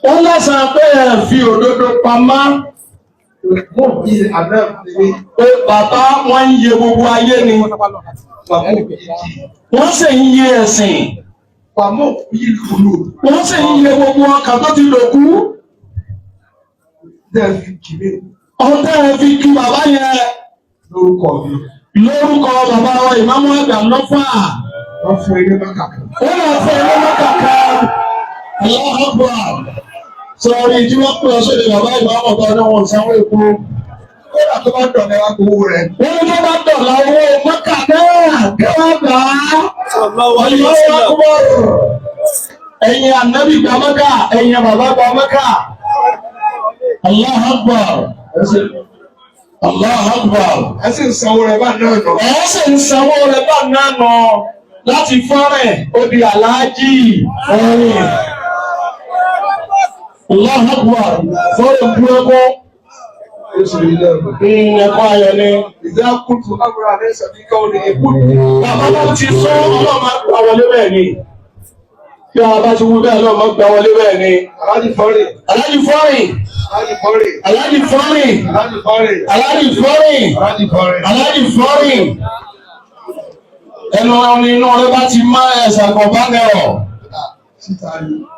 Wọ́n lásán pé fi òdodo pamọ́. Pé bàbá wọn ń yẹ gbogbo ayé ni. Wọ́n sì ń yẹ ẹ̀sìn. Wọ́n sì ń yẹ gbogbo ọkàn tó ti lòkú. Ọ̀tẹ́ ẹ̀ fi kí bàbá yẹn. Lórúkọ bàbá wa ìmáàmù àgbà lọ́fà. Wọ́n fún ilé mọ́kà kan. Allahu Akbar. Sọ̀rọ̀ tí wọ́n pè ọ́sọ́ ìdè bàbá ìmáàmù ọ̀tọ̀ ní wọn sanwó epo. Kódà tó bá dọ̀lẹ́ wá gbowó rẹ̀. Wọ́n ní tó bá dọ̀lá owó mọ́kà náà kí wọ́n gbà á. Allahu Akbar. Ẹ̀yin ànábì gba mọ́kà, ẹ̀yin bàbá gba mọ́kà. Allahu Akbar. Allahu Akbar. Ẹ sì ń sanwó rẹ̀ bá náà nọ. Ẹ sì ń sanwó rẹ̀ bá náà nọ. Láti fọ́rẹ̀ ó di aláàjì fọ́rẹ̀. Allahu Akbar. Fọ́rẹ̀ bú ẹkọ́. Ẹ̀kọ́ ayọ̀ ni. Ìdá kùtù Abraham ní ìsàbí káwọn ní ikú. Bàbá bá ti sọ ọlọ́mọ gbà wọlé bẹ́ẹ̀ ni. Bí a bá ti wú bẹ́ẹ̀ lọ́mọ gbà wọlé bẹ́ẹ̀ ni. Aláàjì fọ́rẹ̀. Aláàjì fọ́rẹ̀. Aláàjì fọ́rẹ̀. Aláàjì fọ́rẹ̀. Aláàjì fọ́rẹ̀. Ẹnu inú rẹ bá ti má ẹ̀sà kan bá gẹ̀rọ̀.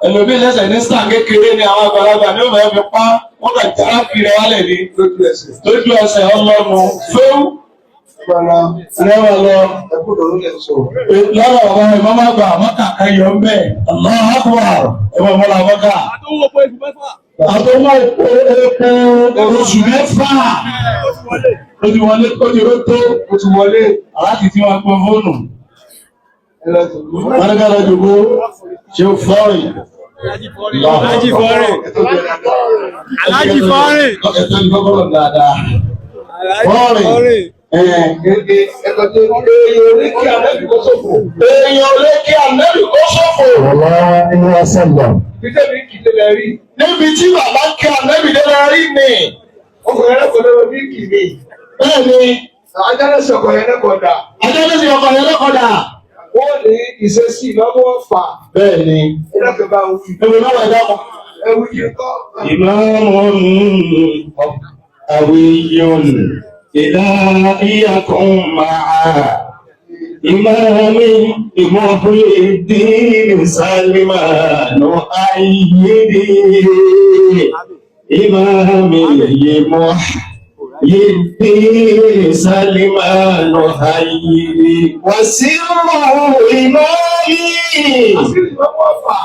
Ẹlòmí lẹ́sẹ̀ ní sàn kékeré ni àwọn àgbàlagbà ní òmìnira fi pa wọ́n kà jára kiri wálẹ̀ ní lójú ẹsẹ̀ ọlọ́run fẹ́ú. Lẹ́wọ̀n lọ lọ́rọ̀ ọ̀rọ̀ ìmọ̀mọ́ àgbà àmọ́kà káyọ̀ ń bẹ̀. Allahu Akbar ẹ̀wọ̀n mọ́ra àmọ́kà. Àtọ́wọ́ epo oṣù mẹ́fà. Ó ti wọlé, ó ti rótó, ó ti wọlé, aláti tí wọ́n pọ̀ fóònù. Wọ́n ní ká lọ jùgbó, ṣe ó fọ́rìn. Aláàjì fọ́rìn. Aláàjì fọ́rìn. Ẹ̀tọ́ ni kọ́kọ́rọ̀ dáadáa. Fọ́rìn. Èèyàn olé kí ànẹ́bì kó ṣòfò. Èèyàn olé kí ànẹ́bì kó ṣòfò. Ọlọ́run inú ọ̀sẹ̀ lọ. Níbi tí bàbá kí ànẹ́bì dé lọ rí ni. Ọkùnrin ẹlẹ́kọ̀ọ́ lọ́wọ́ bí kì í. Bẹ́ẹ̀ ni. Ajálẹ́sì ọkọ̀ yẹn lẹ́kọ̀ọ́dà. Ajálẹ́sì ọkọ̀ yẹn lẹ́kọ̀ọ́dà. Wọ́n ní ìṣesí ìlọ́wọ́ ọ̀fà. Bẹ́ẹ̀ ni. Ẹlẹ́kọ̀ọ́ bá wù. Ẹ̀wọ̀n náà wà dákọ̀. Ẹ̀wù yìí kọ́. Ìmáàmù àwíyọ̀n ìdáyàkùn máa. Ìmáàmì Muhyiddin Salmanu Ayyidi. Ìmáàmì Muhyiddin Salmanu Ayyidi. Wàsíìrù ìmáàmì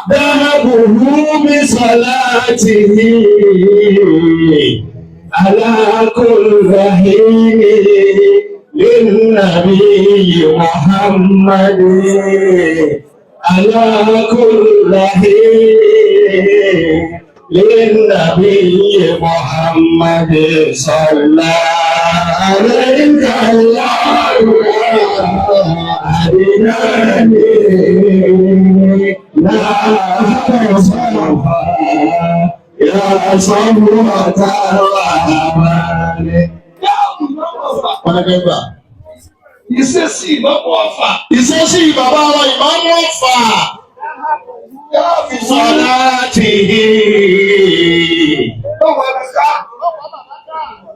dáhàbùhù bí salatihi ala kulli hini linnabiyyi Muhammadin ala kulli hini linnabiyyi Muhammadin sallallahu alayhi ya samuwata rahmani. Ìṣesí ìmáàmù Ọ̀fà. Ìṣesí bàbá wa ìmáàmù Ọ̀fà. Fi salatihi.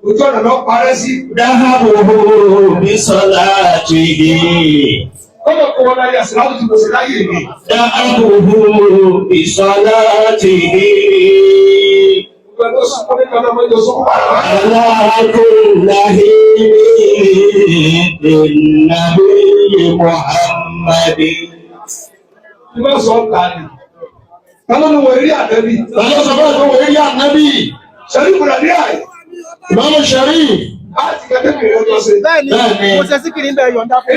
Ojú ọ̀nà lọ parẹ́ sí. Dáhàbùhù bí salatihi. Kọ́lọ̀ kọ́ wọn láyé àṣìlá tó ti bọ̀ sí láyé mi. Dáhàbùhù bí salatihi. Gbogbo ẹgbẹ́ sọ́kọ́ ní kọ́lọ́ mọ́jọ sọ́kọ́ pàrọ̀. Ala kulli hini nabiyyi Muhammadin. Ìgbà sọ ta ni. Kálọ́ ni wọ́n rí ànábì. Kálọ́ sọ fún wọ́n rí ànábì. Ṣẹ́rí ìbúra ní àyè. Ìbámu ṣẹ́rí. Láti kẹ́kẹ́ mi ò lọ sí. Bẹ́ẹ̀ni, mo ṣe síkìrì ń bẹ yọ̀ǹda fún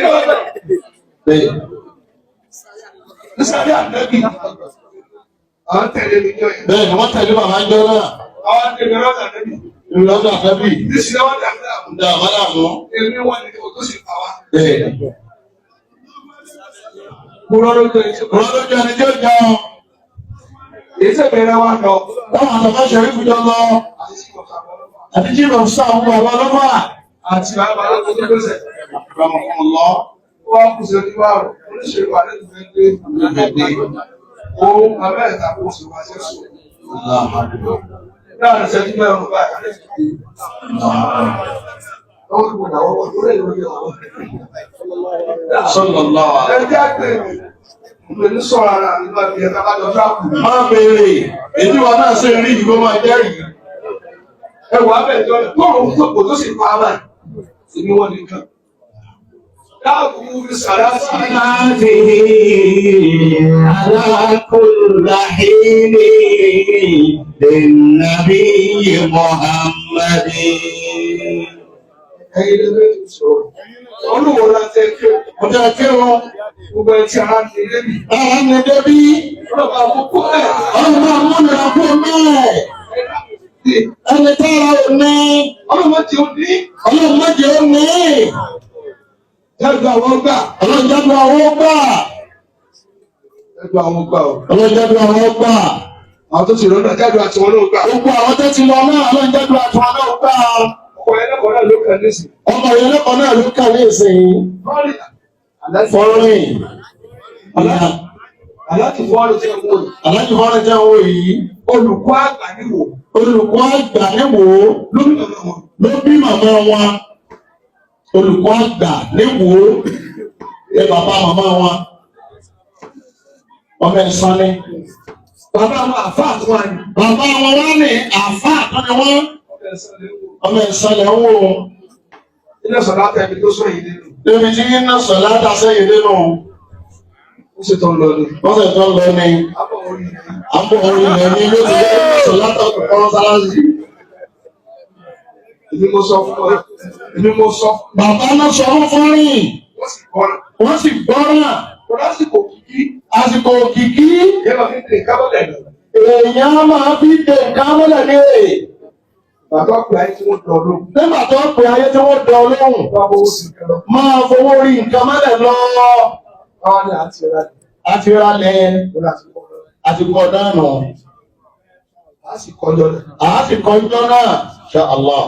mi. Nísàlẹ̀ ànábì. Àwọn tẹ̀lé mi jọ yẹn. Bẹ́ẹ̀ni, wọ́n tẹ̀lé bàbá ń jọ náà. Àwọn tẹ̀lé lọ́dọ̀ ànábì. Lọ́dọ̀ ànábì. Nísìlẹ̀ wọ́n dàgbà àmú. Dàgbà àmú. Èmi wọn ni kò tó sì pa wá. Bẹ́ẹ̀ni. Kúrọ́ lójú ẹni tí ó jẹun. Èyí tẹ̀ bẹ̀rẹ̀ wa lọ. Táwọn àtàkọ́ ṣẹ̀rí fújọ lọ. Àti jí lọ sá àwọn bàbá lọ́fà. Àti bàbá lọ́fà tó gbèsè. Àbúrámọ̀ fún lọ. Wọ́n kù sí ojú wa rò. Oníṣèlú àdéhùn gbé. Ohun abẹ́ẹ̀ta kò sì wá sẹ́sùn. Láàrin ìṣẹ́jú mẹ́rin báyìí. Àwọn ìgbìmọ̀ àwọn ọmọ tó rẹ̀ lórí àwọn. Sallallahu alaihi. Ẹjẹ́ àgbẹ̀ ìpèlú sọ̀rọ̀ ara nígbà tí ẹ̀ka bá jọ dáàbò. Máa béèrè, èdè wa náà ṣe rí ìgbó máa jẹ́rìí. Ẹwà abẹ́jọ́ tóòrùn tó kò tó sì pa á báyìí. Èmi wọ́n nìkan. Dáàbò fi sàrá sí i. على كل حين للنبي محمد. Ẹyin lè bẹ́ẹ̀ tó sọ̀rọ̀. Olúwo la tẹ́ kí o. Ọjọ́ kí o, Gbogbo ẹ̀ tí ara ń lè débi. ara ń lè débí, Ọlọ́ba àkókò ẹ̀. ọlọ́mọ amúnira fún mẹ́ẹ̀. Ẹni tára ò ní, Ọlọ́mọ tí ó ní. ọlọ́mọ jẹ́ ó ní. Ẹgbẹ́ àwọn gbà. Ọlọ́jọ́dún àwọn gbà. Ẹgbẹ́ àwọn gbà o. Ọlọ́jọ́dún àwọn gbà. Àwọn tó ti rọ́nà jáde àti wọn náà gbà. Gbogbo àwọn tó ti lọ náà ọlọ́jọ́dún àtúwọn náà gbà. Ọkọ̀ ẹlẹ́kọ̀ọ́ náà ló kàn nísìn. Ọmọ ìyẹlẹ́kọ̀ọ́ náà ló kà ní ìsìn. Fọ́ọ̀rì. Aláàtì Fọ́rìn. fọ́ọ̀rì tí ó wò yìí. Aláàjì fọ́rìn jẹ́ owó yìí. Olùkọ́ àgbà níwò. Olùkọ́ àgbà níwò Lórí ọ̀nà wọn. ló bí màmá wọn. Olùkọ́ àgbà níwò ní bàbá màmá wọn. Ọmọ ẹ̀sán ni. Bàbá àwọn àfáà tó wà ní. Bàbá wọn wá ní àfáà kan ni wọ́n. Ọmọ ẹ̀sán lẹ̀ ń wò. Ilé sọ̀rọ̀ àtẹ̀mí tó sọ yìí nínú. Débi tí yín náà sọ̀ látà sẹ́yìn nínú. Ó ṣe tó ń lọ ní. Wọ́n sì tán lọ ní. Àbọ̀ orí ni. Àbọ̀ orí ilẹ̀ ní ló ti yẹ sọ̀ látà kọ̀ọ̀kan sáláṣí. Èmi mo sọ fún ọ. Èmi mo sọ. Bàbá náà sọ fún Fọ́rìn. Wọ́n sì kọ́ra. Wọ́n sì gbọ́ràn. Kò lásìkò kìkì. Àsìkò òkìkí. Ìyẹn máa fi ń tè kábọ̀lẹ̀ lọ. Èèyàn máa fi dé nǹkan mọ́lẹ̀ ní èè. Bàbá ọ̀pẹ ayé tí wọ́n dọ̀ lóhùn. Nígbà tó pè ayé tí wọ́n dán lóhùn, Bàbá owó sì kẹ́ lọ. máa fowó rí nǹkan mọ́lẹ̀ lọ. Báwa ni àti ẹ̀rọ Àti ralẹ̀, àti láti kọ́ lọ. àti kọ dánù. A sì kọjọ lẹ̀. Àá sì kọ ijọ́ náà, Insha Allah.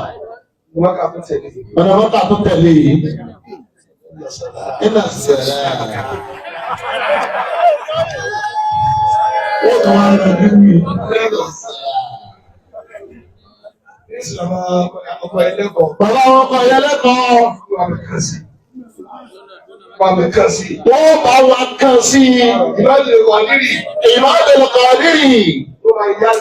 Wọ́n ká fún tẹ̀lé. Ọ̀nà mọ́ta tó tẹ̀lé yìí. Iná sẹ̀rẹ̀. Ó kàn wá lọ bí mi. Ìsìlámà ọkọ̀ ẹlẹ́kọ̀ọ́. Bàbá wọn kọ ìyá lẹ́kọ̀ọ́. Wà mí kàn sí. Wà mí kàn sí. Wọ́n bá wa kàn sí Ìbáṣe wà nírì. ìmọ̀lẹ̀ kọ̀ọ̀dírì. Ó máa yá.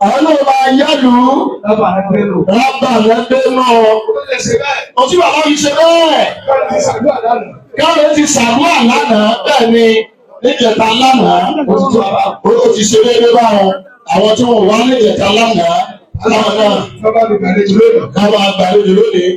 Àwọn náà máa yálù ú. Lábà ẹgbẹ́ lò. Rábà lẹ́gbẹ́ náà. Ó lè ṣe bẹ́ẹ̀. Ọtí bàbá yìí ṣe bẹ́ẹ̀. Káàdì ti ṣàdúrà lánàá. Káàdì ti ṣàdúrà lánàá bẹ́ẹ̀ ni níjẹta lánàá. Ó ti ṣe déédéé báwọn. Àwọn tí wọ́n wá níjẹta lánàá. Láwọn náà Bàbá mi bẹ̀rẹ̀ jù lónìí. káwọn àgbàlejò lónìí.